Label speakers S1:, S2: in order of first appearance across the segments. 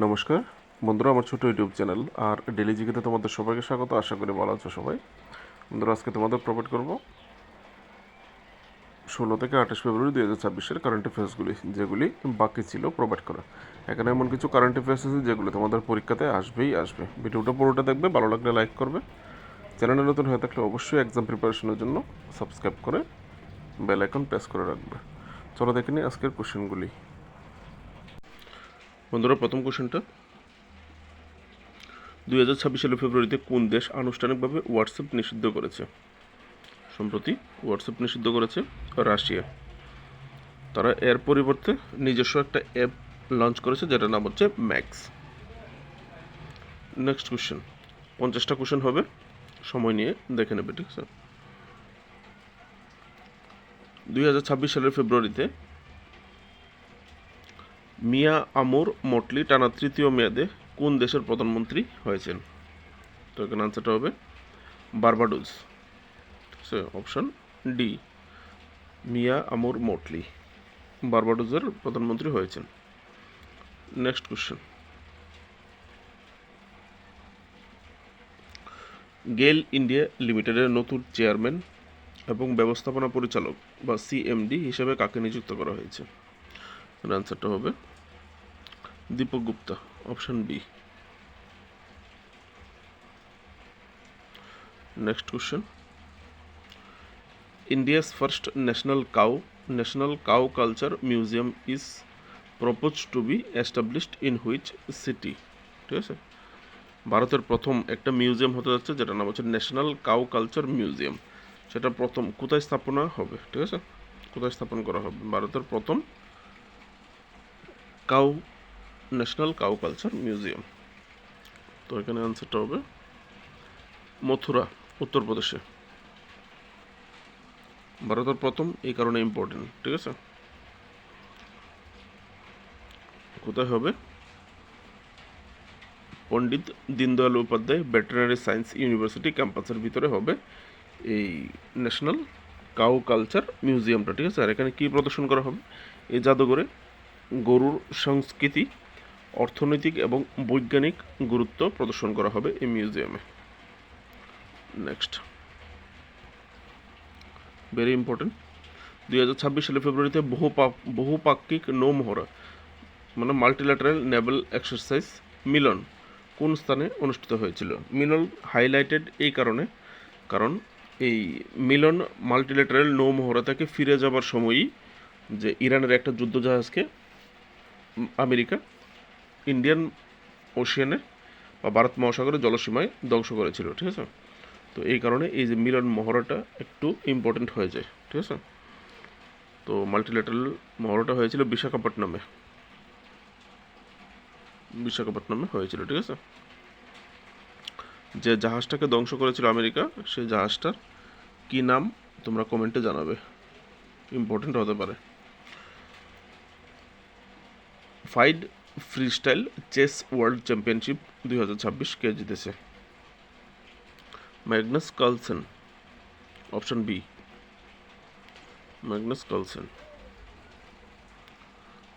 S1: নমস্কার বন্ধুরা, আমার ছোট ইউটিউব চ্যানেল আর ডেলি জিকেতে তোমাদের সবাইকে স্বাগত। আশা করি ভালো আছো সবাই। বন্ধুরা, আজকে তোমাদের প্রোভাইড করব 16 থেকে 28 ফেব্রুয়ারি 2026-এর কারেন্ট অ্যাফেয়ার্সগুলি, যেগুলি বাকি ছিল প্রোভাইড করা। এখানে এমন কিছু কারেন্ট অ্যাফেয়ার্স আছে যেগুলো তোমাদের পরীক্ষাতে আসবেই আসবে। ভিডিওটা পুরোটা দেখবে, ভালো লাগলে লাইক করবে। চ্যানেলে নতুন হয়ে থাকলে অবশ্যই এক্সাম প্রিপারেশনের জন্য সাবস্ক্রাইব করে বেল আইকন প্রেস করে রাখবে। চলো দেখে নিই আজকের কোশ্চেনগুলি। বন্ধুরা, প্রথম কোশ্চেনটা, 2026 সালের ফেব্রুয়ারিতে কোন দেশ আনুষ্ঠানিকভাবে হোয়াটসঅ্যাপ নিষিদ্ধ করেছে? সম্প্রতি হোয়াটসঅ্যাপ নিষিদ্ধ করেছে রাশিয়া। তারা এর পরিবর্তে নিজস্ব একটা অ্যাপ লঞ্চ করেছে, যেটার নাম হচ্ছে ম্যাক্স। নেক্সট কোশ্চেন, 50টা কোশ্চেন হবে, সময় নিয়ে দেখে নেবে, ঠিক আছে। 2026 সালের ফেব্রুয়ারিতে মিয়া আমর মোটলি টানা তৃতীয় মেয়াদে কোন দেশের প্রধানমন্ত্রী হয়েছেন? তো এখানে আনসারটা হবে বার্বাডোস। ঠিক আছে, অপশন ডি, মিয়া আমর মোটলি বার্বাডোসের প্রধানমন্ত্রী হয়েছেন। নেক্সট কোশ্চেন, গেল ইন্ডিয়া লিমিটেডের নতুন চেয়ারম্যান এবং ব্যবস্থাপনা পরিচালক বা সিএমডি হিসেবে কাকে নিযুক্ত করা হয়েছে? আনসারটা হবে Deepak Gupta, option B. Next question, India's first national cow culture museum is propose to be established in which city? ঠিক আছে, ভারতের প্রথম একটা মিউজিয়াম হতে যাচ্ছে, যেটার নাম হচ্ছে ন্যাশনাল কাউ কালচার মিউজিয়াম। সেটা প্রথম কোথায় স্থাপনা হবে? ঠিক আছে, কোথায় স্থাপন করা হবে ভারতের প্রথম ন্যাশনাল কাউ কালচার মিউজিয়াম? তো এখানে আনসারটা হবে মথুরা, উত্তরপ্রদেশে। ভারতের প্রথম, এই কারণে ইম্পর্টেন্ট। ঠিক আছে, কোথায় হবে? Pandit Deendayal Upadhyay veterinary science university ক্যাম্পাসের ভিতরে হবে এই ন্যাশনাল কাউ কালচার মিউজিয়ামটা। ঠিক আছে, আর এখানে কী প্রদর্শন করা হবে? এই জাদুঘরে গরুর সংস্কৃতি, অর্থনৈতিক এবং বৈজ্ঞানিক গুরুত্ব প্রদর্শন করা হবে এই মিউজিয়ামে। নেক্সট, ভেরি ইম্পর্টেন্ট, 2026 সালের ফেব্রুয়ারিতে বহুপাক্ষিক নৌমহড়া মানে মাল্টিল্যাটারাল নেভাল এক্সারসাইজ মিলন কোন স্থানে অনুষ্ঠিত হয়েছিল? মিলন হাইলাইটেড এই কারণ এই মিলন মাল্টিল্যাটারাল নৌমহড়া থেকে ফিরে যাবার সময়ই যে ইরানের একটা যুদ্ধজাহাজকে আমেরিকা ইন্ডিয়ান ওশিয়ানে বা ভারত মহাসাগরের জলসীমায় ধ্বংস করেছিল। ঠিক আছে, তো এই কারণে এই যে মিলন মহড়াটা একটু ইম্পর্টেন্ট হয়ে যায়। ঠিক আছে, তো মাল্টিল্যাটারাল মহড়াটা হয়েছিল বিশাখাপট্টনমে হয়েছিল। ঠিক আছে, যে জাহাজটাকে ধ্বংস করেছিল আমেরিকা, সেই জাহাজটার কি নাম তোমরা কমেন্টে জানাবে, ইম্পর্টেন্ট হতে পারে। FIDE freestyle chess world championship 2026 কে জিতেছে? Magnus Carlsen, option B, Magnus Carlsen.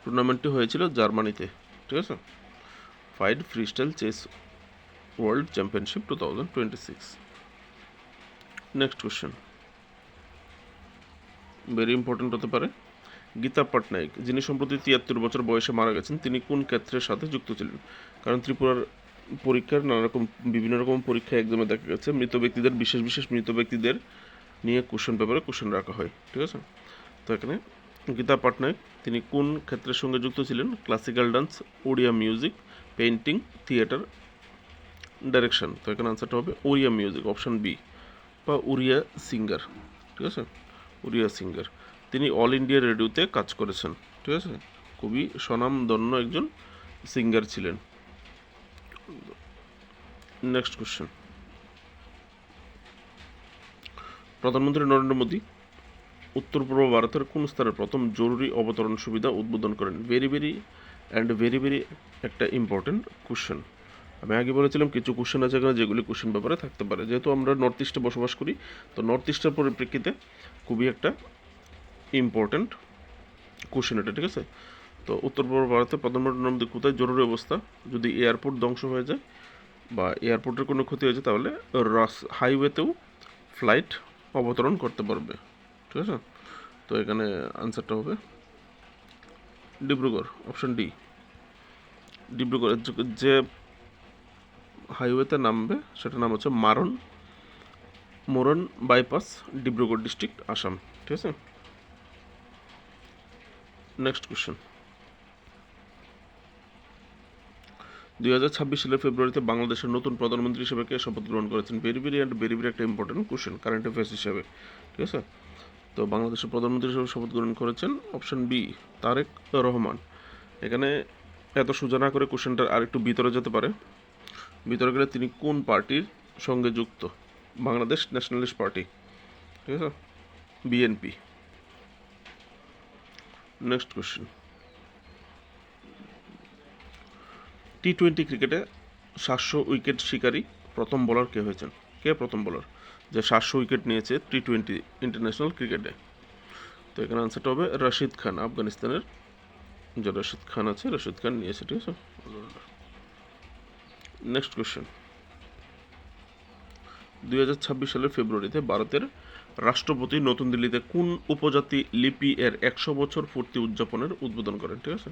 S1: টুর্নামেন্টটি হয়েছিল জার্মানিতে। ঠিক আছে, FIDE freestyle chess world championship 2026। Next question, very important হতে পারে। গীতা পটনায়ক, যিনি সম্প্রতি 73 বছর বয়সে মারা গেছেন, তিনি কোন ক্ষেত্রের সাথে যুক্ত ছিলেন? কারণ ত্রিপুরার পরীক্ষার বিভিন্ন রকম পরীক্ষা এক্সামে দেখা গেছে বিশেষ মৃত ব্যক্তিদের নিয়ে পেপারে কোশ্চেন রাখা হয়। ঠিক আছে, তো এখানে গীতা পটনায়ক তিনি কোন ক্ষেত্রের সঙ্গে যুক্ত ছিলেন? Classical dance, Odia music, painting, theatre, direction. তো এখানে আনসারটা হবে ওড়িয়া মিউজিক, অপশন বি, বা উড়িয়া সিঙ্গার। ঠিক আছে, উড়িয়া সিঙ্গার। তিনি অল ইন্ডিয়া রেডিওতে কাজ করেছেন। ঠিক আছে, খুবই স্বনামধন্য একজন সিঙ্গার ছিলেন। নেক্সট কোশ্চেন, প্রধানমন্ত্রী নরেন্দ্র মোদী উত্তর পূর্ব ভারতের কোন স্থানে প্রথম জরুরি অবতরণ সুবিধা উদ্বোধন করেন? ভেরি একটা ইম্পর্টেন্ট কোশ্চেন। আমি আগে বলেছিলাম কিছু কোশ্চেন আছে এখানে যেগুলি কোশ্চেন পেপারে থাকতে পারে। যেহেতু আমরা নর্থ ইস্টে বসবাস করি, তো নর্থ ইস্টের পরিপ্রেক্ষিতে খুবই একটা ইম্পর্টেন্ট কোশ্চেন এটা। ঠিক আছে, তো উত্তর পূর্ব ভারতে প্রধানমন্ত্রী নরেন্দ্র মোদী কোথায় জরুরি অবস্থা যদি এয়ারপোর্ট ধ্বংস হয়ে যায় বা এয়ারপোর্টের কোনো ক্ষতি হয়েছে তাহলে হাইওয়েতেও ফ্লাইট অবতরণ করতে পারবে, ঠিক আছে। তো এখানে আনসারটা হবে ডিব্রুগড়, অপশন ডি। ডিব্রুগড়ের যে হাইওয়েতে নামবে সেটার নাম হচ্ছে মোরন বাইপাস, ডিব্রুগড় ডিস্ট্রিক্ট, আসাম, ঠিক আছে। নেক্সট কোশ্চেন, 2026 সালের ফেব্রুয়ারিতে বাংলাদেশের নতুন প্রধানমন্ত্রী হিসেবে কে শপথ গ্রহণ করেছেন? ভেরি ভেরি একটা ইম্পর্টেন্ট কোশ্চেন কারেন্ট অ্যাফেয়ার্স হিসেবে, ঠিক আছে। তো বাংলাদেশের প্রধানমন্ত্রী হিসেবে শপথ গ্রহণ করেছেন অপশন বি, তারেক রহমান। এখানে এত সোজা না করে কোশ্চেনটা আর একটু ভিতরে যেতে পারে। ভিতরে গেলে তিনি কোন পার্টির সঙ্গে যুক্ত? বাংলাদেশ ন্যাশনালিস্ট পার্টি, ঠিক আছে, বিএনপি। নেক্সট কোশ্চেন, টি-20 ক্রিকেটে 700 উইকেট শিকারী প্রথম বোলার কে হয়েছেন? কে প্রথম বোলার যে 700 উইকেট নিয়েছে টি-20 ইন্টারন্যাশনাল ক্রিকেটে? তো এখানে আনসারটা হবে রশিদ খান, আফগানিস্তানের যে রশিদ খান আছে, রশিদ খান নিয়েছে, ঠিক আছে। নেক্সট কোশ্চেন, 2026 সালের ফেব্রুয়ারিতে ভারতের রাষ্ট্রপতি নতুন দিল্লিতে কোন উপজাতি লিপি এর 100 বছর পূর্তি উদযাপনের উদ্বোধন করেন? ঠিক আছে,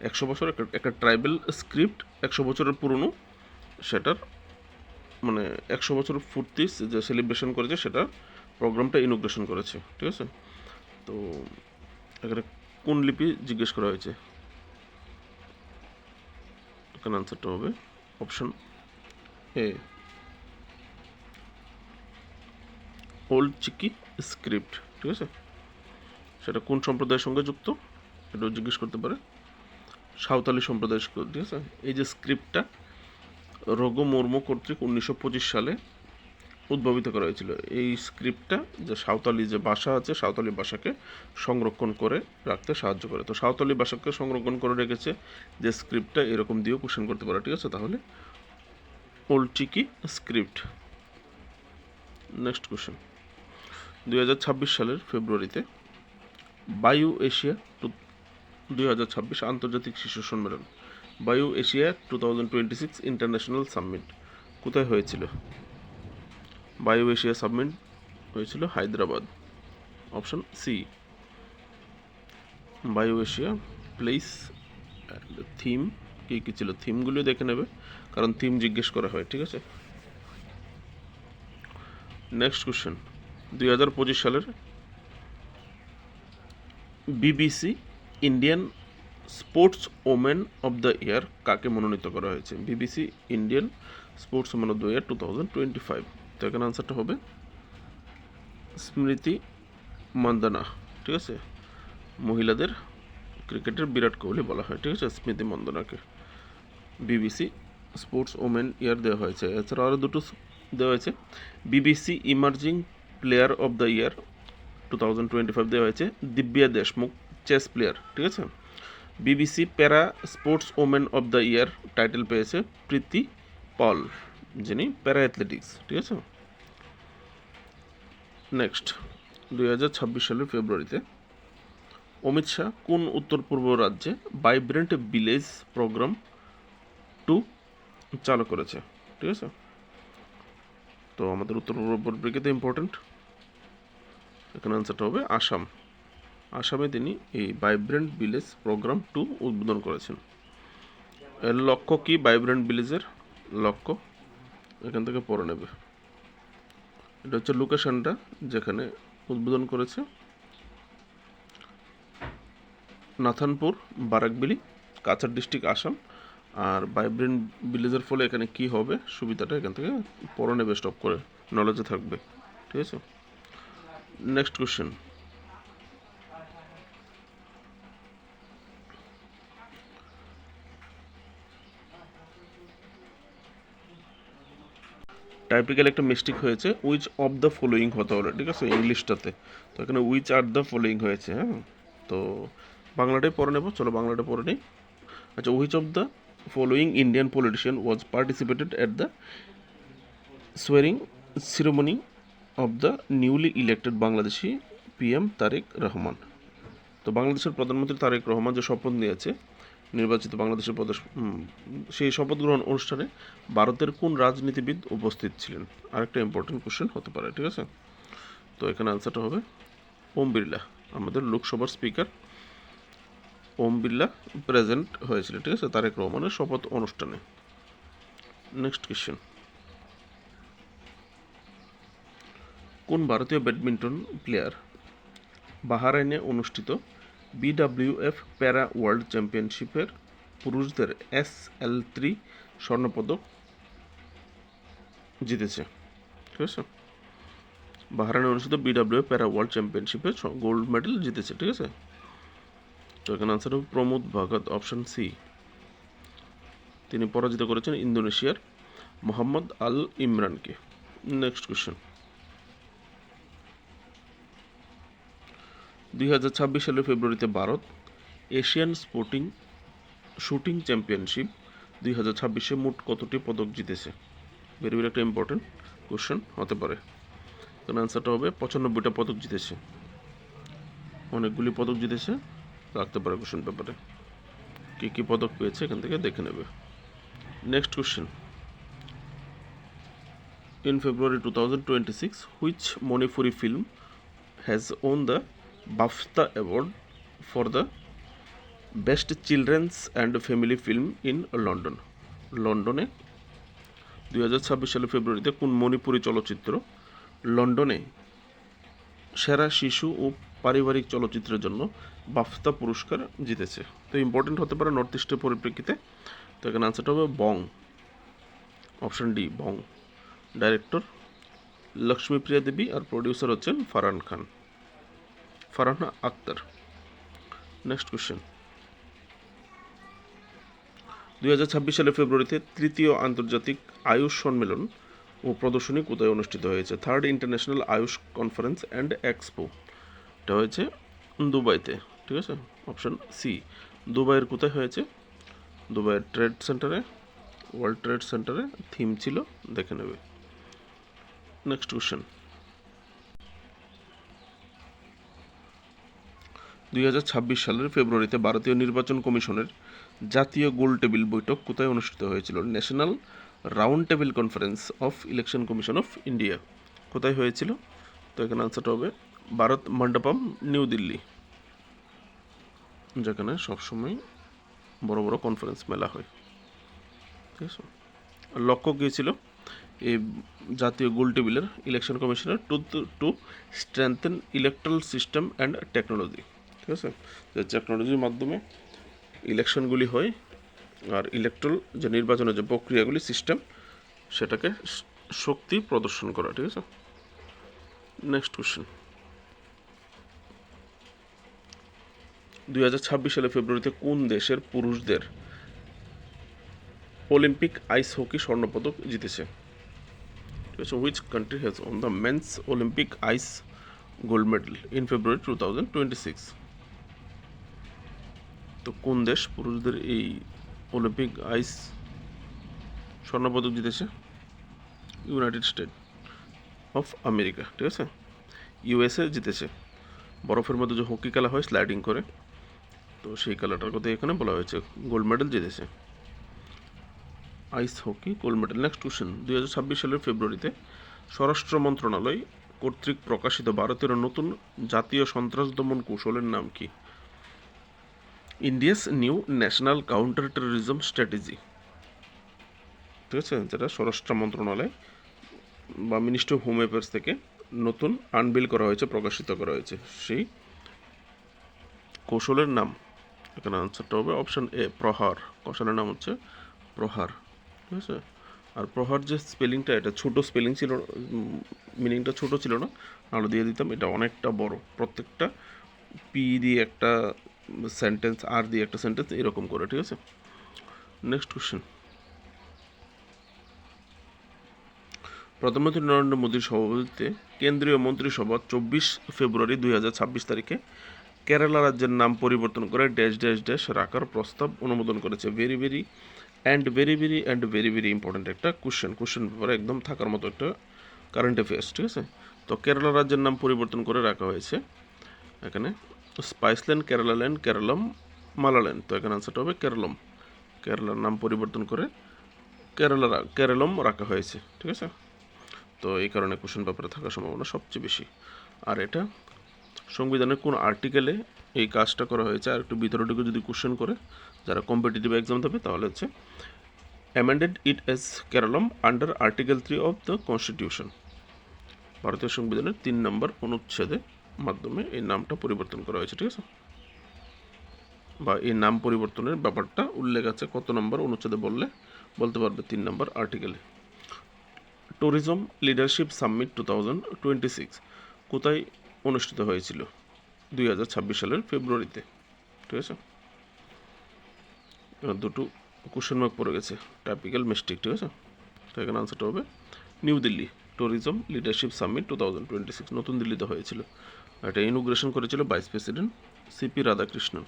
S1: 100 বছর একটা ট্রাইবেল স্ক্রিপ্ট 100 বছরের পুরনো, সেটার মানে 100 বছর পূর্তি যে সেলিব্রেশন করেছে সেটা প্রোগ্রামটা ইনোগ্রেশন করেছে, ঠিক আছে। তো এখানে কোন লিপি জিজ্ঞেস করা হয়েছে? এখানে আনসারটা হবে option A, Ol Chiki script, ঠিক আছে। সেটা কোন সম্প্রদায়ের সঙ্গে যুক্ত এটাও জিজ্ঞেস করতে পারে, সাঁওতালি সম্প্রদায়ের, ঠিক আছে। এই যে স্ক্রিপ্টটা রঘু মুর্মু কর্তৃক 1925 সালে উদ্ভাবিত করা হয়েছিল। এই স্ক্রিপ্টটা যে সাঁওতালি যে ভাষা আছে, সাঁওতালি ভাষাকে সংরক্ষণ করে রাখতে সাহায্য করে। তো সাঁওতালি ভাষাকে সংরক্ষণ করে রেখেছে যে স্ক্রিপ্টটা, এরকম দিয়েও কোশ্চেন করতে পারে, ঠিক আছে। তাহলে old Chiki script. Next question, 2026 সালের ফেব্রুয়ারিতে বায়ু এশিয়া 2026 আন্তর্জাতিক শিশু সম্মেলন, বায়ু এশিয়া 2026 ইন্টারন্যাশনাল সামিট কোথায় হয়েছিল? বায়ু এশিয়া সামিট হয়েছিল হায়দ্রাবাদ, অপশন সি। বায়ু এশিয়া প্লেস থিম কী কী ছিল, থিমগুলো দেখে নেবে কারণ থিম জিজ্ঞেস করা হয়, ঠিক আছে। নেক্সট কোশ্চেন, 2025 সালের BBC Indian sports women of the year কাকে মনোনীত করা হয়েছে? BBC Indian sports women of the year 2025। তো এখানে আনসারটা হবে স্মৃতি মান্দানা, ঠিক আছে। মহিলাদের ক্রিকেটের বিরাট কোহলি বলা হয়, ঠিক আছে, স্মৃতি মান্দানাকে বিবিসি স্পোর্টস ওমেন ইয়ার দেওয়া হয়েছে। এছাড়া আরও দুটো দেওয়া হয়েছে, BBC emerging player of the year 2025 দেওয়া হয়েছে দিব্যা দেশমুখ, চেস প্লেয়ার, ঠিক আছে। বিবিসি প্যারা sports women of the year title পেয়েছে প্রীতি পল, যিনি প্যারা অ্যাথলেটিক্স, ঠিক আছে। নেক্সট, 2026 সালের ফেব্রুয়ারিতে অমিত শাহ কোন উত্তর পূর্ব রাজ্যে ভাইব্রেন্ট ভিলেজ প্রোগ্রাম 2 চালু করেছে? ঠিক আছে, তো আমাদের উত্তর পূর্ব পরিপ্রেক্ষিতে ইম্পর্টেন্ট, এখানে আনসারটা হবে আসাম। আসামে তিনি এই ভাইব্রেন্ট ভিলেজ প্রোগ্রাম 2 উদ্বোধন করেছেন। এর লক্ষ্য কি? ভাইব্রেন্ট ভিলেজের লক্ষ্য এখান থেকে পড়ে নেবে। এটা হচ্ছে লোকেশনটা যেখানে উদ্বোধন করেছে, নাথানপুর, বারাকবিলি, কাছাড় ডিস্ট্রিক্ট, আসাম। আর ভাইব্রেন্ট ভিলেজের ফলে এখানে কি হবে সুবিধাটা এখান থেকে পড়ে নেবে, স্টপ করে নলেজে থাকবে, ঠিক আছে। নেক্সট কোশ্চেন, টাইপিক্যাল একটা মিস্টেক হয়েছে, উইচ অফ দ্য ফলোয়িং হতে হলো, ঠিক আছে, ইংলিশটাতে। তো এখানে উইচ আর দ্য ফলোয়িং হয়েছে, হ্যাঁ। তো বাংলাটাই পড়ে নেব, চলো বাংলাটা পড়ে নিই। আচ্ছা, which of the following Indian politician was participated at the swearing ceremony of the newly elected Bangladeshi PM Tarique Rahman? তো তো বাংলাদেশের প্রধানমন্ত্রী তারেক রহমান যে শপথ নিয়েছে নির্বাচিত বাংলাদেশের সেই শপথ গ্রহণ অনুষ্ঠানে ভারতের কোন রাজনীতিবিদ উপস্থিত ছিলেন? আরেকটা ইম্পর্টেন্ট কোশ্চেন হতে পারে, ঠিক আছে? তো এখানে আনসারটা হবে ওম বিড়লা, আমাদের লোকসভার স্পিকার ওম বিড়লা প্রেজেন্ট হয়েছিলেন, ঠিক আছে, তারেক রহমানের শপথ অনুষ্ঠানে। নেক্সট কোশ্চেন, কোন ভারতীয় ব্যাডমিন্টন প্লেয়ার বাহরাইনে অনুষ্ঠিত বিডব্লিউএফ প্যারা ওয়ার্ল্ড চ্যাম্পিয়নশিপের পুরুষদের SL3 স্বর্ণপদক জিতেছে? ঠিক আছে, বাহরাইনে অনুষ্ঠিত বিডব্লিউএফ প্যারা ওয়ার্ল্ড চ্যাম্পিয়নশিপে গোল্ড মেডেল জিতেছে, ঠিক আছে। তো এখানে আনসার হবে প্রমোদ ভগত, অপশন সি। তিনি পরাজিত করেছেন ইন্দোনেশিয়ার মোহাম্মদ আল ইমরানকে। নেক্সট কোয়েশ্চেন, 2026 সালের ফেব্রুয়ারিতে ভারত এশিয়ান শুটিং চ্যাম্পিয়নশিপ 2026-এ মোট কতটি পদক জিতেছে? ভেরি ভেরি একটা ইম্পর্টেন্ট কোশ্চেন হতে পারে। এখানে আনসারটা হবে 95টা পদক জিতেছে। অনেকগুলি পদক জিতেছে, রাখতে পারে কোশ্চেন পেপারে। কী কী পদক পেয়েছে এখান থেকে দেখে নেবে। Next question, in February 2026, which Manipuri film has won the BAFTA award for the Best Children's and Family Film in London? লন্ডনে 2026 সালের ফেব্রুয়ারিতে কোন মণিপুরি চলচ্চিত্র লন্ডনে সেরা শিশু ও পারিবারিক চলচ্চিত্রের জন্য বাফতা পুরস্কার জিতেছে? তো ইম্পর্টেন্ট হতে পারে নর্থ ইস্টের পরিপ্রেক্ষিতে। তো এখানে আনসারটা হবে বং, অপশন ডি বং। ডাইরেক্টর লক্ষ্মীপ্রিয়া দেবী আর প্রডিউসার হচ্ছেন ফারহান আক্তার। নেক্সট কোশ্চেন, 2026 সালের ফেব্রুয়ারিতে তৃতীয় আন্তর্জাতিক আয়ুষ সম্মেলন ও প্রদর্শনী কোথায় অনুষ্ঠিত হয়েছে? Third international Ayush conference and expo, এটা হয়েছে দুবাইতে, ঠিক আছে, অপশন সি। দুবাইয়ের কোথায় হয়েছে? দুবাইয়ের ট্রেড সেন্টারে, ওয়ার্ল্ড ট্রেড সেন্টারে। থিম ছিল, দেখে নেবে। নেক্সট কোশ্চেন, 2026 সালের ফেব্রুয়ারিতে ভারতীয় নির্বাচন কমিশনের জাতীয় গোল টেবিল বৈঠক কোথায় অনুষ্ঠিত হয়েছিল? National round table conference of election commission of India কোথায় হয়েছিল? তো এখানে আনসারটা হবে ভারত মণ্ডপম, নিউ দিল্লি, যেখানে সবসময় বড় বড় কনফারেন্স মেলা হয়, ঠিক আছে। লক্ষ্য কী ছিল এই জাতীয় গোল টেবিলের ইলেকশন কমিশনের? To strengthen electoral system and technology, ঠিক আছে, যে টেকনোলজির মাধ্যমে ইলেকশনগুলি হয় আর ইলেকট্রাল যে নির্বাচনের যে প্রক্রিয়াগুলি সিস্টেম সেটাকে শক্তি প্রদর্শন করা, ঠিক আছে। নেক্সট কোশ্চেন, 2026 সালের ফেব্রুয়ারিতে কোন দেশের পুরুষদের অলিম্পিক আইস হকি স্বর্ণপদক জিতেছে? So which country has won the men's Olympic ice gold medal in February 2026? তো কোন দেশ পুরুষদের এই অলিম্পিক আইস স্বর্ণপদক জিতেছে? ইউনাইটেড স্টেট অফ আমেরিকা, ঠিক আছে, USA জিতেছে। বরফের মধ্যে যে হকি খেলা হয় স্লাইডিং করে, তো সেই খেলাটার কথা এখানে বলা হয়েছে, গোল্ড মেডেল জিতেছে ice hockey gold medal. Next question, 2026 সালের ফেব্রুয়ারিতে স্বরাষ্ট্র মন্ত্রণালয় কর্তৃক প্রকাশিত ভারতের নতুন জাতীয় সন্ত্রাস দমন কৌশলের নাম কি? India's new national counter terrorism strategy, ঠিক আছে, যেটা স্বরাষ্ট্র মন্ত্রণালয় বা মিনিস্ট্রি অফ হোম অ্যাফেয়ার্স থেকে নতুন আনবিল করা হয়েছে, প্রকাশিত করা হয়েছে, সেই কৌশলের নাম। এখানে আনসারটা হবে অপশন এ প্রহার। কৌশলের নাম হচ্ছে প্রহার, ঠিক আছে। আর প্রহার যে স্পেলিংটা, এটা ছোট স্পেলিং ছিল, মিনিংটা ছোট ছিল না, আলো দিয়ে দিতাম, এটা অনেকটা বড়, প্রত্যেকটা পি দিয়ে একটা সেন্টেন্স, আর দিয়ে একটা সেন্টেন্স, এরকম করে, ঠিক আছে। নেক্সট কোশ্চেন, প্রধানমন্ত্রী নরেন্দ্র মোদীর সভাপতিত্বে কেন্দ্রীয় মন্ত্রিসভা 24 ফেব্রুয়ারি 2026 তারিখে কেরালা রাজ্যের নাম পরিবর্তন করে ড্যাশ ড্যাশ ড্যাশ রাখার প্রস্তাব অনুমোদন করেছে। ভেরি ভেরি ইম্পর্টেন্ট একটা কোশ্চেন পেপারে একদম থাকার মতো একটা কারেন্ট অ্যাফেয়ার্স, ঠিক আছে। তো কেরালা রাজ্যের নাম পরিবর্তন করে রাখা হয়েছে এখানে স্পাইসল্যান্ড, কেরালাল্যান্ড, কেরালম, মালাল্যান্ড। তো এখানে আনসারটা হবে কেরলম। কেরালার নাম পরিবর্তন করে কেরলম রাখা হয়েছে, ঠিক আছে। তো এই কারণে কোশ্চেন পেপারে থাকার সম্ভাবনা সবচেয়ে বেশি। আর এটা সংবিধানের কোন আর্টিকেলে এই কাজটা করা হয়েছে, আর একটু ভিতরে ঢুকে যদি কোশ্চেন করে যারা কম্পিটিটিভ এক্সাম দেবে তাহলে হচ্ছে amended it as Keralam under article 3 of the constitution. ভারতীয় সংবিধানের 3 নম্বর অনুচ্ছেদের মাধ্যমে এই নামটা পরিবর্তন করা হয়েছে, ঠিক আছে। বা এই নাম পরিবর্তনের ব্যাপারটা উল্লেখ আছে কত নম্বর অনুচ্ছেদে বলতে পারবে 3 নম্বর আর্টিকেলে। ট্যুরিজম লিডারশিপ সামিট 2026 কোথায় অনুষ্ঠিত হয়েছিল? 2026 সালের ফেব্রুয়ারিতে, ঠিক আছে। দুটো কোশ্চেন মার্ক পড়ে গেছে, টাইপিক্যাল মিস্টেক, ঠিক আছে। তো এখানে আনসারটা হবে new Delhi. Tourism leadership summit 2026 নতুন দিল্লিতে হয়েছিল। এটা ইনোগ্রেশন করেছিল vice president CP Radhakrishnan.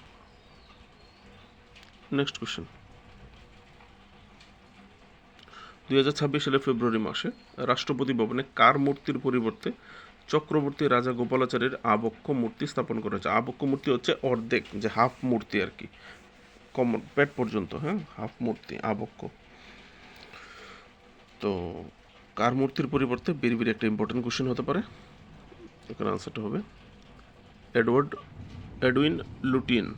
S1: Next question, 2026 সালের ফেব্রুয়ারি মাসে রাষ্ট্রপতি ভবনে কার মূর্তির পরিবর্তে চক্রবর্তী রাজা গোপালাচারীর আবক্ষ মূর্তি স্থাপন করা হয়েছে? আবক্ষ মূর্তি হচ্ছে অর্ধেক, যে হাফ মূর্তি আর কি, কমন পেট পর্যন্ত, হ্যাঁ, হাফ মূর্তি আবক্ষ। তো কার মূর্তির পরিবর্তে বেরি একটা ইম্পর্টেন্ট কোশ্চেন হতে পারে। এখানে আনসারটা হবে এডউইন লুটিয়েন,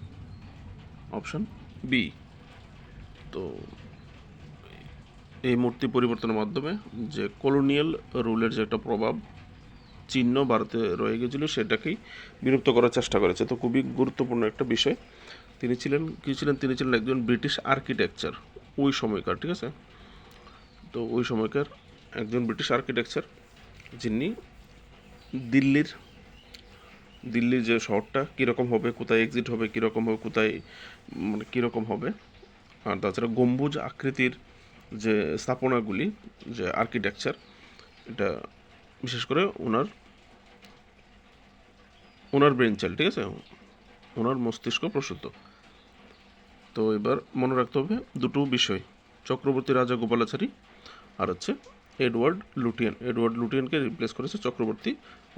S1: অপশন বি। তো এই মূর্তি পরিবর্তনের মাধ্যমে যে কলোনিয়াল রুলের যে একটা প্রভাব চিহ্ন ভারতে রয়ে গেছিল সেটাকেই বিলুপ্ত করার চেষ্টা করেছে। তো খুবই গুরুত্বপূর্ণ একটা বিষয়। তিনি ছিলেন একজন ব্রিটিশ আর্কিটেকচার ওই সময়কার, ঠিক আছে। তো ওই সময়কার একজন ব্রিটিশ আর্কিটেকচার, যিনি দিল্লির যে শহরটা কীরকম হবে, কোথায় এক্সিট হবে, কীরকম হবে, কোথায় মানে কীরকম হবে, আর তাছাড়া গম্বুজ আকৃতির যে স্থাপনাগুলি, যে আর্কিটেকচার, এটা বিশেষ করে ওনার ব্রেন চাইল্ড, ঠিক আছে, ওনার মস্তিষ্ক প্রসূত। তো এবার মনে রাখতে হবে দুটো বিষয়, চক্রবর্তী রাজা গোপালাচারী আর হচ্ছে এডওয়ার্ড লুটিয়েনকে রিপ্লেস করেছে চক্রবর্তী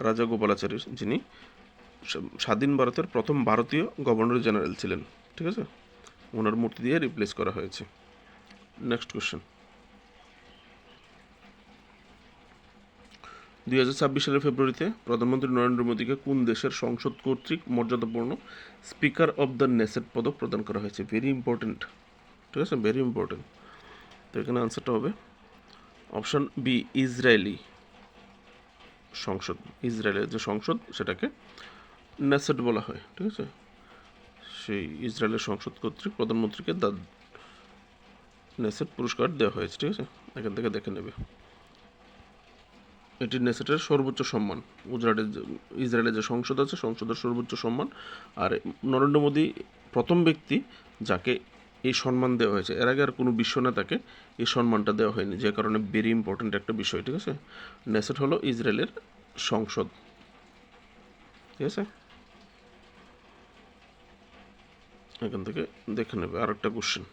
S1: রাজা গোপালাচারী, যিনি স্বাধীন ভারতের প্রথম ভারতীয় গভর্নর জেনারেল ছিলেন, ঠিক আছে। ওনার মূর্তি দিয়ে রিপ্লেস করা হয়েছে। নেক্সট কোশ্চেন, 2026 সালের ফেব্রুয়ারিতে প্রধানমন্ত্রী নরেন্দ্র মোদীকে কোন দেশের সংসদ কর্তৃক মর্যাদাপূর্ণ স্পিকার অব দ্য নেসেট পদক প্রদান করা হয়েছে? ভেরি ইম্পর্টেন্ট, ঠিক আছে, ভেরি ইম্পর্টেন্ট। তো এখানে আনসারটা হবে অপশন বি, ইসরায়েলি সংসদ। ইসরায়েলের যে সংসদ সেটাকে নেসেট বলা হয়, ঠিক আছে। সেই ইসরায়েলের সংসদ কর্তৃক প্রধানমন্ত্রীকে দ্য নেসেট পুরস্কার দেওয়া হয়েছে, ঠিক আছে। এখান থেকে দেখে নেবে। এটি নেসেটের সর্বোচ্চ সম্মান। ইসরায়েলের যে সংসদ আছে, সংসদের সর্বোচ্চ সম্মান। আর নরেন্দ্র মোদী প্রথম ব্যক্তি যাকে এই সম্মান দেওয়া হয়েছে। এর আগে আর কোনো বিশ্ব নেতাকে এই সম্মানটা দেওয়া হয়নি, যে কারণে ভেরি ইম্পর্টেন্ট একটা বিষয়, ঠিক আছে। নেসেট হলো ইসরায়েলের সংসদ, ঠিক আছে। এখান থেকে দেখে নেবে। আরেকটা কোশ্চেন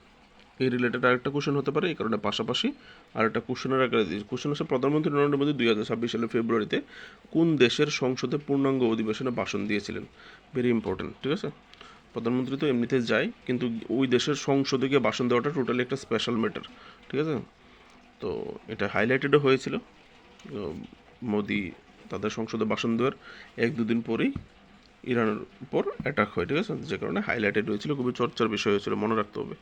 S1: এই রিলেটেড আরেকটা কোশ্চেন হতে পারে, এই কারণে পাশাপাশি আরেকটা কোশ্চেনের আকারে দিয়েছি। কোশ্চেন হচ্ছে প্রধানমন্ত্রী নরেন্দ্র মোদী 2026 সালের ফেব্রুয়ারিতে কোন দেশের সংসদে পূর্ণাঙ্গ অধিবেশনে ভাষণ দিয়েছিলেন? ভেরি ইম্পর্টেন্ট, ঠিক আছে। প্রধানমন্ত্রী তো এমনিতে যায়, কিন্তু ওই দেশের সংসদে গিয়ে ভাষণ দেওয়াটা টোটালি একটা স্পেশাল ম্যাটার, ঠিক আছে। তো এটা হাইলাইটেডও হয়েছিল। মোদি তাদের সংসদে ভাষণ দেওয়ার 1-2 দিন পরেই ইরানের উপর অ্যাটাক হয়, ঠিক আছে, যে কারণে হাইলাইটেড হয়েছিল, খুবই চর্চার বিষয় হয়েছিল, মনে রাখতে হবে।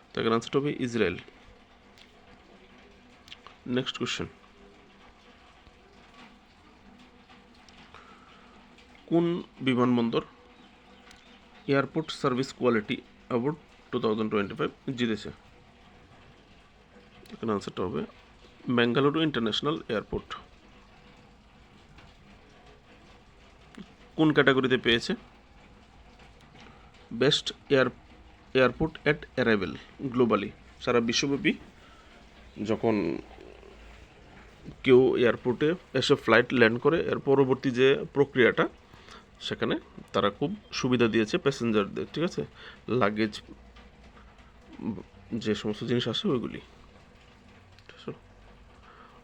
S1: তো এখানে আনসারটা হবে ইসরায়েল। নেক্সট কোশ্চেন, কোন বিমানবন্দর এয়ারপোর্ট সার্ভিস কোয়ালিটি অ্যাওয়ার্ড 2025 জিতেছে? এখানে আনসারটা হবে বেঙ্গালুরু ইন্টারন্যাশনাল এয়ারপোর্ট। কোন ক্যাটাগরিতে পেয়েছে? Best airport at arrival globally. সারা বিশ্বব্যাপী যখন কেউ এয়ারপোর্টে এসে ফ্লাইট ল্যান্ড করে, এর পরবর্তী যে প্রক্রিয়াটা, সেখানে তারা খুব সুবিধা দিয়েছে প্যাসেঞ্জারদের, ঠিক আছে, লাগেজ যে সমস্ত জিনিস আসে ওইগুলি।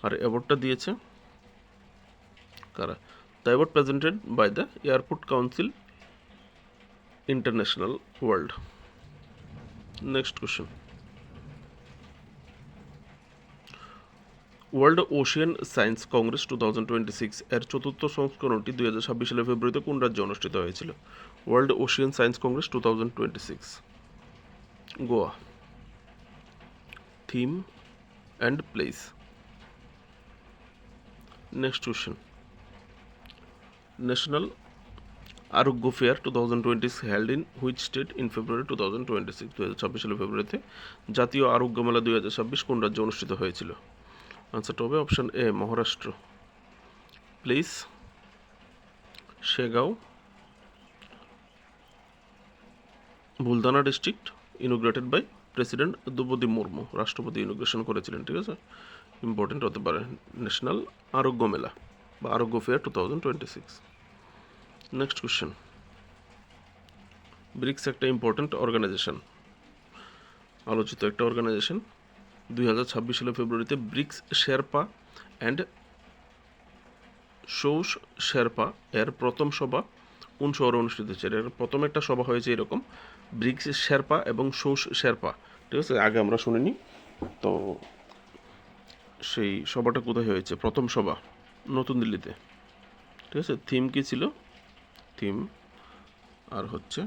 S1: আর অ্যাওয়ার্ডটা দিয়েছে কারা? The award presented by the airport council international world. Next question, world ocean science congress 2026 এর চতুর্থ সংস্করণটি 2026 সালের ফেব্রুয়ারিতে কোন রাজ্যে অনুষ্ঠিত হয়েছিল? World ocean science congress 2026, Goa. Theme and place. Next question, national Arogya fair 2026 held in which state in February 2026? 2026 সালের ফেব্রুয়ারিতে জাতীয় আরোগ্য মেলা 2026 কোন রাজ্যে অনুষ্ঠিত হয়েছিল? আনসারটা হবে option A, Maharashtra. Place Shegaon, Buldhana district. Inaugurated by president Droupadi Murmu, রাষ্ট্রপতি ইনোগ্রেশন করেছিলেন। ঠিক আছে, ইম্পর্টেন্ট হতে পারে ন্যাশনাল আরোগ্য মেলা বা আরোগ্য ফেয়ার 2026। নেক্সট কোশ্চেন, ব্রিক্স একটা ইম্পর্টেন্ট অর্গানাইজেশন, আলোচিত একটা অর্গানাইজেশন। 2026 সালের ফেব্রুয়ারিতে ব্রিক্স শেরপা অ্যান্ড সৌস শেরপা এর প্রথম সভা কোন শহরে অনুষ্ঠিত হয়েছে? এর প্রথম একটা সভা হয়েছে এরকম, ব্রিক্স শেরপা এবং সৌস শেরপা। ঠিক আছে, আগে আমরা শুনিনি। তো সেই সভাটা কোথায় হয়েছে? প্রথম সভা নতুন দিল্লিতে। ঠিক আছে, থিম কি ছিল? থিম আর হচ্ছে,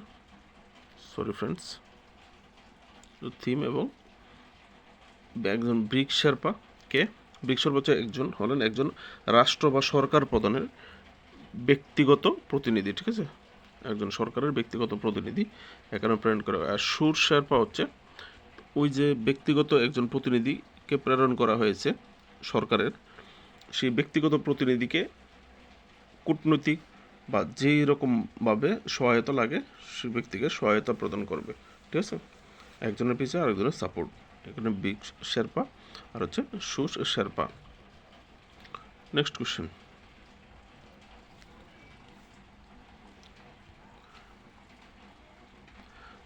S1: সরি ফ্রেন্ডস, থিম এবং একজন ব্রিক্স শেরপা কে, ব্রিক্স শেরপা হচ্ছে একজন রাষ্ট্র বা সরকার প্রধানের ব্যক্তিগত প্রতিনিধি। ঠিক আছে, একজন সরকারের ব্যক্তিগত প্রতিনিধি এখানে প্রেরণ করা হয়। আর সুর শেরপা হচ্ছে ওই যে ব্যক্তিগত একজন প্রতিনিধিকে প্রেরণ করা হয়েছে সরকারের, সেই ব্যক্তিগত প্রতিনিধিকে কূটনৈতিক বা যেই রকমভাবে সহায়তা লাগে সেই ব্যক্তিকে সহায়তা প্রদান করবে। ঠিক আছে, একজনের পিছিয়ে আরেকজনের সাপোর্ট। এখানে ব্রিক্স শেরপা আর হচ্ছে সুস শেরপা। নেক্সট কোশ্চেন,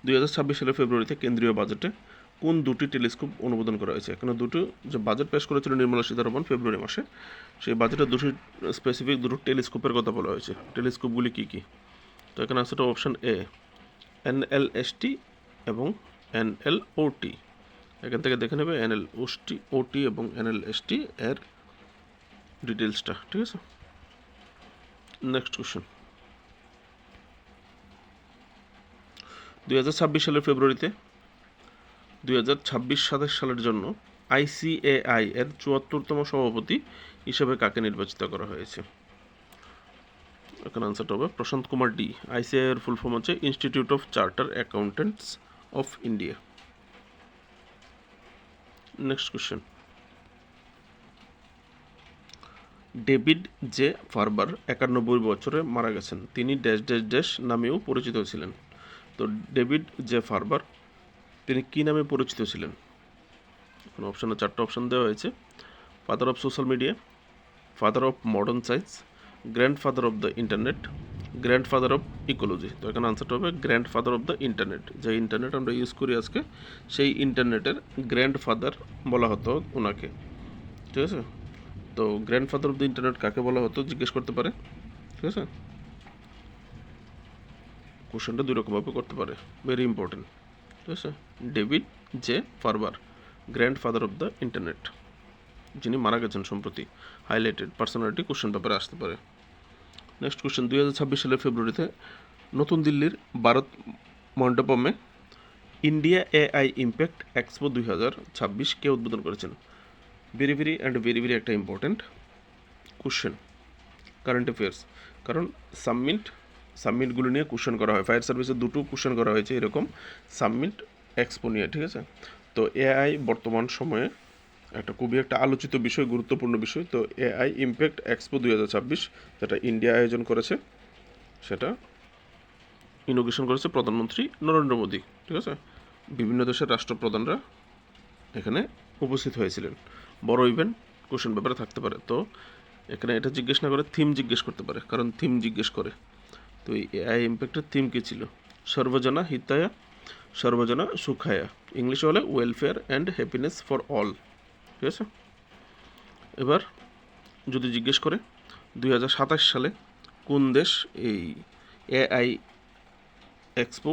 S1: 2026 সালের ফেব্রুয়ারিতে কেন্দ্রীয় বাজেটে কোন দুটি টেলিস্কোপ অনুমোদন করা হয়েছে? এখানে দুটো যে বাজেট পেশ করেছিল নির্মলা সীতারামন ফেব্রুয়ারি মাসে, সেই বাজেটে দুটো স্পেসিফিক দুটো টেলিস্কোপের কথা বলা হয়েছে। টেলিস্কোপগুলি কী কী? তো এখানে আছে অপশান এ, NLST এবং NLOT। এখান থেকে দেখে নেবে NLOT এবং NLST এর ডিটেলসটা। ঠিক আছে, নেক্সট কোশ্চেন, 2026 সালের ফেব্রুয়ারিতে 2026 সালের জন্য ICAI এর 74তম সভাপতি হিসেবে কাকে নির্বাচিত করা হয়েছে? এখানে আনসারটা হবে প্রশান্ত কুমার ডি। ICAI এর ফুল ফর্ম হচ্ছে institute of chartered accountants of India. Next question, David J Farber 91 বছরে মারা গেছেন। তিনি ড্যাশ ড্যাশ ড্যাশ নামেও পরিচিত ছিলেন। তো ডেভিড জে ফারবার তিনি কী নামে পরিচিত ছিলেন? অপশানে 4টা অপশান দেওয়া হয়েছে। Father of social media, father of modern science, grandfather of the internet, grandfather of ecology. তো এখানে আনসারটা হবে গ্র্যান্ডফাদার অফ দ্য ইন্টারনেট। যে ইন্টারনেট আমরা ইউজ করি আজকে, সেই ইন্টারনেটের গ্র্যান্ডফাদার বলা হতো ওনাকে। ঠিক আছে, তো গ্র্যান্ডফাদার অফ দ্য ইন্টারনেট কাকে বলা হতো জিজ্ঞেস করতে পারে। ঠিক আছে, কোশ্চেনটা দুই রকমভাবে করতে পারে, ভেরি ইম্পর্টেন্ট। ঠিক আছে, David J Farber, grandfather of the internet, যিনি মারা গেছেন সম্প্রতি। হাইলাইটেড পার্সোনালিটি কোশ্চেন পেপারে আসতে পারে। নেক্সট কোশ্চেন, 2026 সালের ফেব্রুয়ারিতে নতুন দিল্লির ভারত মণ্ডপমে ইন্ডিয়া AI ইম্প্যাক্ট এক্সপো 2026 কে উদ্বোধন করেছেন? ভেরি ভেরি একটা ইম্পর্টেন্ট কোশ্চেন, কারেন্ট অ্যাফেয়ার্স। কারণ সাবমিটগুলো নিয়ে কোশ্চেন করা হয়। ফায়ার সার্ভিসের দুটো কোশ্চেন করা হয়েছে এরকম সাবমিট এক্সপো নিয়ে। ঠিক আছে, তো AI বর্তমান সময়ে একটা খুবই একটা আলোচিত বিষয়, গুরুত্বপূর্ণ বিষয়। তো AI ইম্প্যাক্ট এক্সপো 2026 যেটা ইন্ডিয়া আয়োজন করেছে, সেটা ইনোগ্রেশন করেছে প্রধানমন্ত্রী নরেন্দ্র মোদী। ঠিক আছে, বিভিন্ন দেশের রাষ্ট্রপ্রধানরা এখানে উপস্থিত হয়েছিলেন। বড় ইভেন্ট, কোশ্চেন পেপারে থাকতে পারে। তো এখানে এটা জিজ্ঞেস না করে থিম জিজ্ঞেস করতে পারে, কারণ থিম জিজ্ঞেস করে। তো এই AI ইম্প্যাক্টের থিম কী ছিল? সর্বজনা হিতায়া সর্বজনা সুখায়া, ইংলিশে হলে welfare and happiness for all. ঠিক আছে, এবার যদি জিজ্ঞেস করে 2027 সালে কোন দেশ এই AI এক্সপো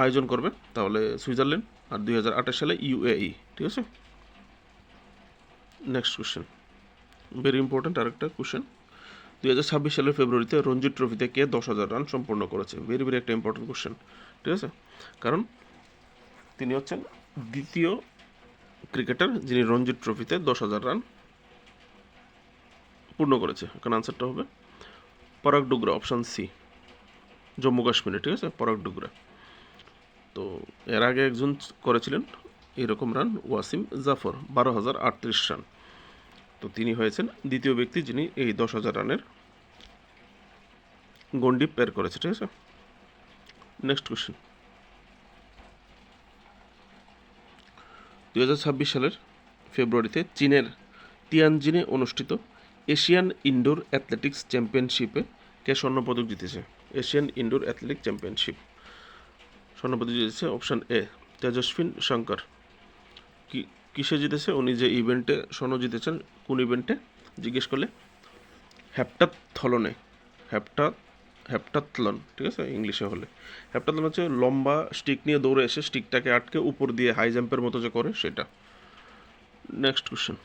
S1: আয়োজন করবে, তাহলে সুইজারল্যান্ড। আর 2028 সালে ইউএই। ঠিক আছে, নেক্সট কোশ্চেন, ভেরি ইম্পর্ট্যান্ট আরেকটা কোশ্চেন। 2026 সালের ফেব্রুয়ারিতে রঞ্জি ট্রফিতে কে 10,000 রান সম্পন্ন করেছে? ভেরি ভেরি একটা ইম্পর্টেন্ট কোশ্চেন। ঠিক আছে, কারণ তিনি হচ্ছেন দ্বিতীয় ক্রিকেটার যিনি রঞ্জি ট্রফিতে 10,000 রান পূর্ণ করেছে। এখানে আনসারটা হবে পরাগ ডুগরা, অপশান সি, জম্মু কাশ্মীরে। ঠিক আছে, পরাগ ডুগরা। তো এর আগে একজন করেছিলেন এরকম রান, ওয়াসিম জাফর, 12,038 রান। তো তিনি হয়েছেন দ্বিতীয় ব্যক্তি যিনি এই 10,000 রানের গণ্ডি পের করেছে। ঠিক আছে, নেক্সট কোশ্চেন। 2026 সালের ফেব্রুয়ারিতে চীনের তিয়ানজিনে অনুষ্ঠিত এশিয়ান ইনডোর অ্যাথলেটিক্স চ্যাম্পিয়নশিপে কে স্বর্ণপদক জিতেছে? এশিয়ান ইনডোর অ্যাথলেটিক চ্যাম্পিয়নশিপ স্বর্ণপদক জিতেছে অপশান এ তেজস্বিন শঙ্কর। কিসে জিতেছে উনি? যে ইভেন্টে স্বর্ণ জিতেছেন, কোন ইভেন্টে জিজ্ঞেস করলে হেপ্টাথলনে, হেপ্টাথলন। ঠিক আছে, ইংলিশে হলে হেপ্টাথলন হচ্ছে লম্বা স্টিক নিয়ে দৌড়ে এসে স্টিকটাকে আটকে উপর দিয়ে হাই জাম্পের মতো যে করে সেটা। নেক্সট কোশ্চেন,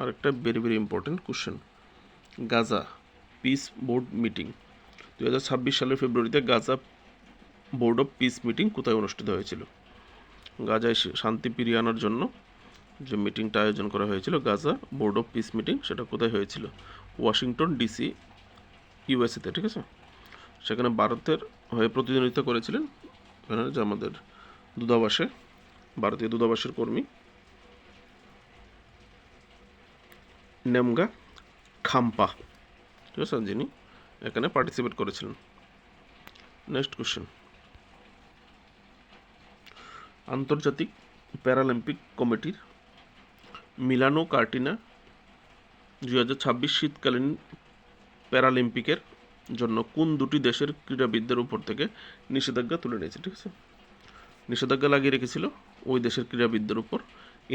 S1: আরেকটা very very important question. Gaza piece board meeting 2026 সালের ফেব্রুয়ারিতে Gaza board of peace meeting কোথায় অনুষ্ঠিত হয়েছিল? গাজায় শান্তি ফিরিয়ে আনার জন্য যে মিটিংটা আয়োজন করা হয়েছিল, Gaza board of peace meeting, সেটা কোথায় হয়েছিল? ওয়াশিংটন ডিসি, ইউএসএতে। ঠিক আছে, সেখানে ভারতের হয়ে প্রতিনিধিত্ব করেছিলেন এখানে যে আমাদের দূতাবাসে, ভারতীয় দূতাবাসের কর্মী নেমগা খাম্পা। ঠিক আছে, যিনি এখানে পার্টিসিপেট করেছিলেন। নেক্সট কোশ্চেন, আন্তর্জাতিক প্যারালিম্পিক কমিটির মিলানো কার্টিনা 2026 শীতকালীন প্যারালিম্পিকের জন্য কোন দুটি দেশের ক্রীড়াবিদদের উপর থেকে নিষেধাজ্ঞা তুলে নিয়েছে? ঠিক আছে, নিষেধাজ্ঞা লাগিয়ে রেখেছিল ওই দেশের ক্রীড়াবিদদের উপর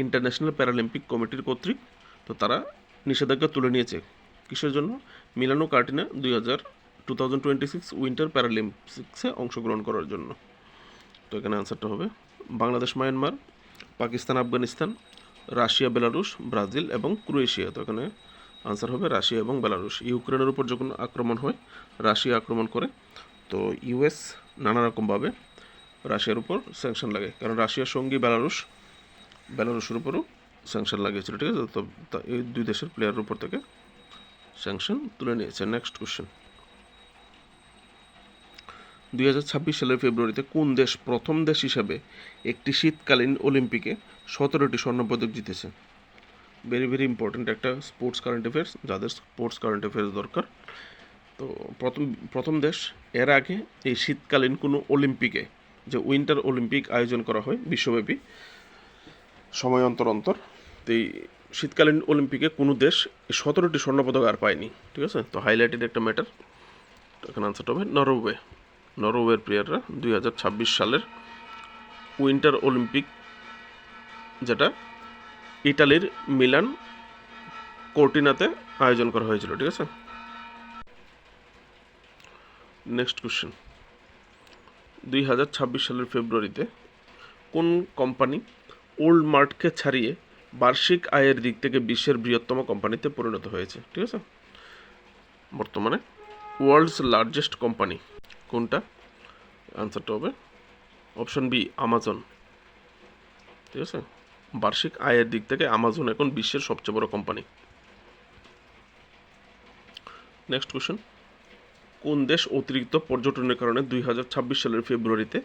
S1: ইন্টারন্যাশনাল প্যারালিম্পিক কমিটির কর্তৃক। তো তারা নিষেধাজ্ঞা তুলে নিয়েছে কিসের জন্য? মিলানো কার্টিনা 2026 উইন্টার প্যারালিম্পিক্সে অংশগ্রহণ করার জন্য। তো এখানে আনসারটা হবে Bangladesh, Myanmar, Pakistan, Afghanistan, Russia, Belarus, Brazil এবং ক্রোয়েশিয়া। তো এখানে আনসার হবে রাশিয়া এবং বেলারুশ। ইউক্রেনের উপর যখন আক্রমণ হয়, রাশিয়া আক্রমণ করে, তো ইউএস নানা রকমভাবে রাশিয়ার উপর স্যাংশন লাগে, কারণ রাশিয়ার সঙ্গী বেলারুশের উপরও স্যাংশন লাগিয়েছিল। ঠিক আছে, তো এই দুই দেশের প্লেয়ারের উপর থেকে স্যাংশন তুলে নিয়েছে। নেক্সট কোশ্চেন, 2026 সালের ফেব্রুয়ারিতে কোন দেশ প্রথম দেশ হিসাবে একটি শীতকালীন অলিম্পিকে 17টি স্বর্ণপদক জিতেছে? ভেরি ভেরি ইম্পর্ট্যান্ট একটা স্পোর্টস কারেন্ট অ্যাফেয়ার্স, যাদের স্পোর্টস কারেন্ট অ্যাফেয়ার্স দরকার। তো প্রথম দেশ, এর আগে এই শীতকালীন কোনো অলিম্পিকে, যে উইন্টার অলিম্পিক আয়োজন করা হয় বিশ্বব্যাপী সময় অন্তর অন্তর, তো এই শীতকালীন অলিম্পিকে কোনো দেশ 17টি স্বর্ণপদক আর পায়নি। ঠিক আছে, তো হাইলাইটেড একটা ম্যাটার। এখানে আনসারটা হবে নরওয়ে। নরওয়ের প্লেয়াররা 2026 সালের উইন্টার অলিম্পিক, যেটা ইটালির মিলান কোর্টিনাতে আয়োজন করা হয়েছিল। ঠিক আছে, নেক্সট কোশ্চেন, 2026 সালের ফেব্রুয়ারিতে কোন কোম্পানি ওল্ড মার্টকে ছাড়িয়ে বার্ষিক আয়ের দিক থেকে বিশ্বের বৃহত্তম কোম্পানিতে পরিণত হয়েছে? ঠিক আছে, বর্তমানে ওয়ার্ল্ডস লার্জেস্ট কোম্পানি কোনটা? আনসারটা হবে অপশন বি, আমাজন। ঠিক আছে, বার্ষিক আয়ের দিক থেকে আমাজন এখন বিশ্বের সবচেয়ে বড় কোম্পানি। নেক্সট কোশ্চেন, কোন দেশ অতিরিক্ত পর্যটনের কারণে 2026 সালের ফেব্রুয়ারিতে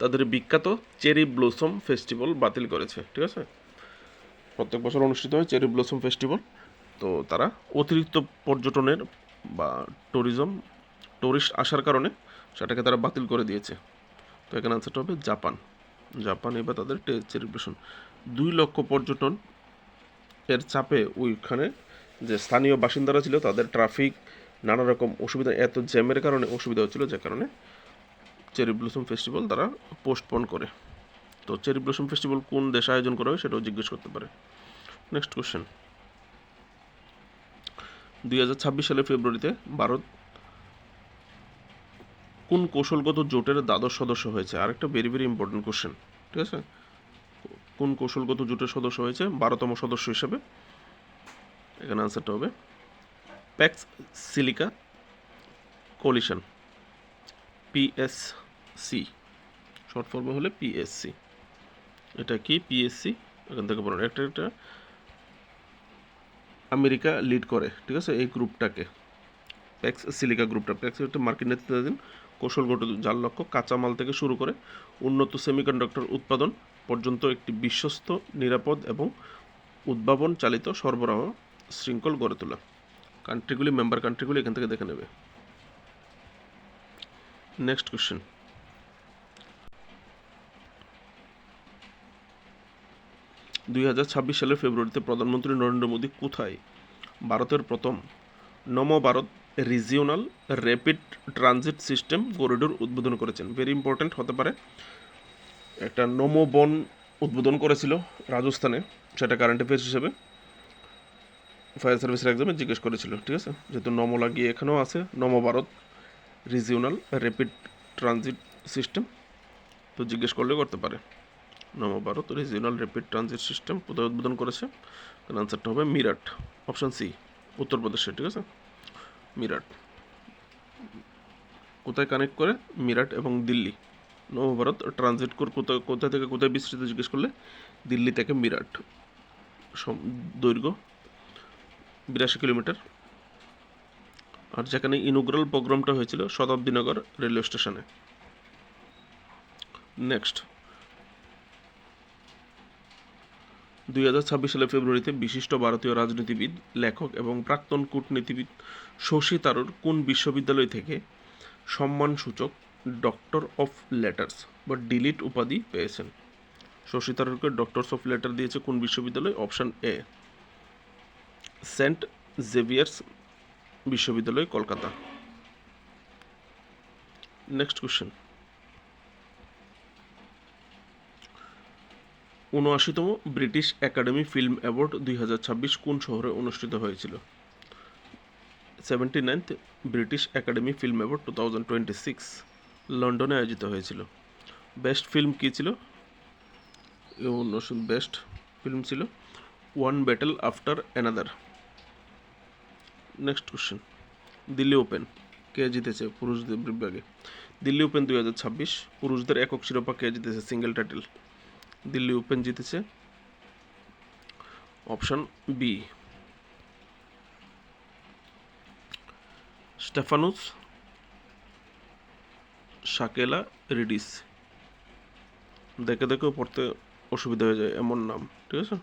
S1: তাদের বিখ্যাত চেরি ব্লসম ফেস্টিভ্যাল বাতিল করেছে? ঠিক আছে, প্রত্যেক বছর অনুষ্ঠিত হয় চেরি ব্লসম ফেস্টিভ্যাল। তো তারা অতিরিক্ত পর্যটনের বা টুরিস্ট আসার কারণে সেটাকে তারা বাতিল করে দিয়েছে। তো এখানে আনসারটা হবে জাপান এবার তাদের সেলিব্রেশন 2 লক্ষ পর্যটন এর চাপে ওইখানে যে স্থানীয় বাসিন্দারা ছিল তাদের ট্রাফিক নানা রকম অসুবিধা, এত জ্যামের কারণে অসুবিধা হচ্ছিল, যে কারণে চেরি ব্লসম ফেস্টিভ্যাল তারা পোস্টপোন করে। তো চেরি ব্লসম ফেস্টিভ্যাল কোন দেশে আয়োজন করা হয় সেটাও জিজ্ঞেস করতে পারে। নেক্সট কোশ্চেন, 2026 সালের ফেব্রুয়ারিতে ভারত কোন কৌশলগত জোটের দ্বাদশ সদস্য হয়েছে? আরেকটা ভেরি ভেরি ইম্পর্টেন্ট কোশ্চেন, ঠিক আছে। কোন কৌশলগত জোটের সদস্য হয়েছে 12তম সদস্য হিসেবে? এখানে আনসারটা হবে packs silica collision, PSC, short ফর্মে হলে পিএসসি। এটা কি পিএসসি? এখান থেকে বলুন। একটা আমেরিকা লিড করে, ঠিক আছে, এই গ্রুপটাকে, প্যাক্স সিলিকা গ্রুপটা। প্যাক্স একটা মার্কিন নেতৃত্বাধীন কৌশলগত, যার লক্ষ্য কাঁচামাল থেকে শুরু করে উন্নত সেমিকন্ডাক্টর উৎপাদন পর্যন্ত একটি বিশ্বস্ত, নিরাপদ এবং উদ্ভাবন চালিত সরবরাহ শৃঙ্খল গড়ে তোলা। কান্ট্রিগুলি, মেম্বার কান্ট্রিগুলি এখান থেকে দেখে নেবে। নেক্সট কোশ্চেন, সালের ফেব্রুয়ারিতে প্রধানমন্ত্রী নরেন্দ্র মোদী কোথায় ভারতের প্রথম নমো Bharat regional rapid transit system corridor উদ্বোধন করেছেন? ভেরি ইম্পর্ট্যান্ট হতে পারে। একটা নমো বন উদ্বোধন করেছিল রাজস্থানে, সেটা কারেন্ট অ্যাফেয়ার্স হিসেবে ফায়ার সার্ভিসের এক্সামে জিজ্ঞেস করেছিল, ঠিক আছে। যেহেতু নমো লাগিয়ে এখানেও আছে নমো Bharat regional rapid transit system, তো জিজ্ঞেস করলে করতে পারে। নমো Bharat regional rapid transit system কোথায় উদ্বোধন করেছে? আনসারটা হবে মিরাট, অপশান সি, উত্তরপ্রদেশে, ঠিক আছে। মিরাট কোথায় কানেক্ট করে? মিরাট এবং দিল্লি। নবভারত ট্রানজিট কোর কোথা থেকে কোথায় বিস্তৃত জিজ্ঞেস করলে দিল্লি থেকে মিরাট। দৈর্ঘ্য 82 কিলোমিটার। আর যেখানে ইনোগ্রাল প্রোগ্রামটা হয়েছিল শতাব্দীনগর রেলওয়ে স্টেশনে। নেক্সট, 2026 সালের ফেব্রুয়ারিতে বিশিষ্ট ভারতীয় রাজনীতিবিদ, লেখক এবং প্রাক্তন কূটনীতিবিদ শশী থারুর কোন বিশ্ববিদ্যালয় থেকে সম্মানসূচক ডক্টর অফ লেটার্স বা ডিলিট উপাধি পেয়েছেন? শশী থারুরকে ডক্টরস অফ লেটার দিয়েছে কোন বিশ্ববিদ্যালয়? অপশান এ, সেন্ট জেভিয়ার্স বিশ্ববিদ্যালয়, কলকাতা। নেক্সট কোশ্চেন, ৭৯তম ব্রিটিশ একাডেমি ফিল্ম অ্যাওয়ার্ড 2026 কোন শহরে অনুষ্ঠিত হয়েছিল? 79th British academy film award 2026 লন্ডনে আয়োজিত হয়েছিল। বেস্ট ফিল্ম কী ছিল? বেস্ট ফিল্ম ছিল one battle after another. Next question, Delhi open কে জিতেছে পুরুষদের বিভাগে? দিল্লি ওপেন 2026 পুরুষদের একক শিরোপা কে জিতেছে? সিঙ্গেল টাইটেল দিল্লি ওপেন জিতেছে অপশান বি, স্টেফানোস শাকেলা রিডিস। দেখে দেখেও পড়তে অসুবিধা হয়ে যায় এমন নাম, ঠিক আছে।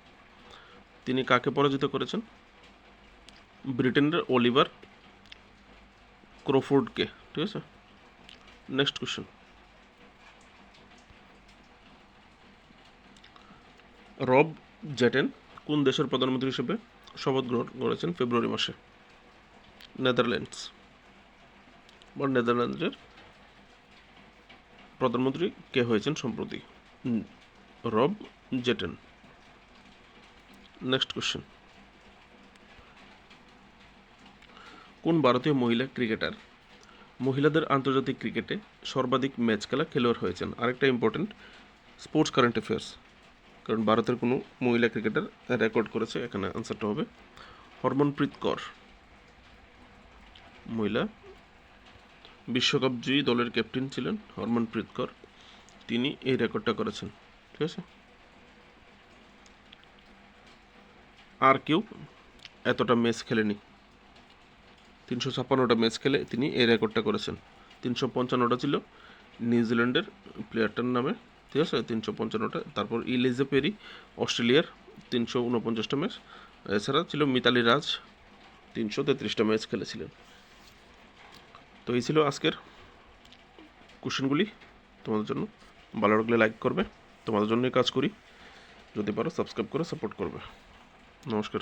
S1: তিনি কাকে পরাজিত করেছেন? ব্রিটেনের অলিভার ক্রফোর্ডকে, ঠিক আছে। নেক্সট কোশ্চেন, রব জেটেন কোন দেশের প্রধানমন্ত্রী হিসেবে শপথ গ্রহণ করেছেন ফেব্রুয়ারি মাসে? নেদারল্যান্ডস বা নেদারল্যান্ডসের প্রধানমন্ত্রী কে হয়েছেন সম্প্রতি? রব জেটেন। নেক্সট কোশ্চেন, কোন ভারতীয় মহিলা ক্রিকেটার মহিলাদের আন্তর্জাতিক ক্রিকেটে সর্বাধিক ম্যাচ খেলা খেলোয়াড় হয়েছেন? আরেকটা ইম্পর্টেন্ট স্পোর্টস কারেন্ট অ্যাফেয়ার্স, কারণ ভারতের কোনো মহিলা ক্রিকেটার রেকর্ড করেছে। এখানে আনসারটা হবে হরমনপ্রীত কৌর, মহিলা বিশ্বকাপ জয়ী দলের ক্যাপ্টেন ছিলেন হরমনপ্রীত কৌর, তিনি এই রেকর্ডটা করেছেন, ঠিক আছে। আর কেউ এতটা ম্যাচ খেলেনি, 356টা ম্যাচ খেলে তিনি এই রেকর্ডটা করেছেন। 355টা ছিল নিউজিল্যান্ডের প্লেয়ারটার নামে, ঠিক আছে, 355টা। তারপর ইলিজা পেরি অস্ট্রেলিয়ার 349টা ম্যাচ। এছাড়া ছিল মিতালি রাজ 333টা ম্যাচ খেলেছিলেন। তো এই ছিল আজকের কোশ্চেনগুলি তোমাদের জন্য। ভালো লাগলে লাইক করবে, তোমাদের জন্যই কাজ করি। যদি পারো সাবস্ক্রাইব করে সাপোর্ট করবে। নমস্কার।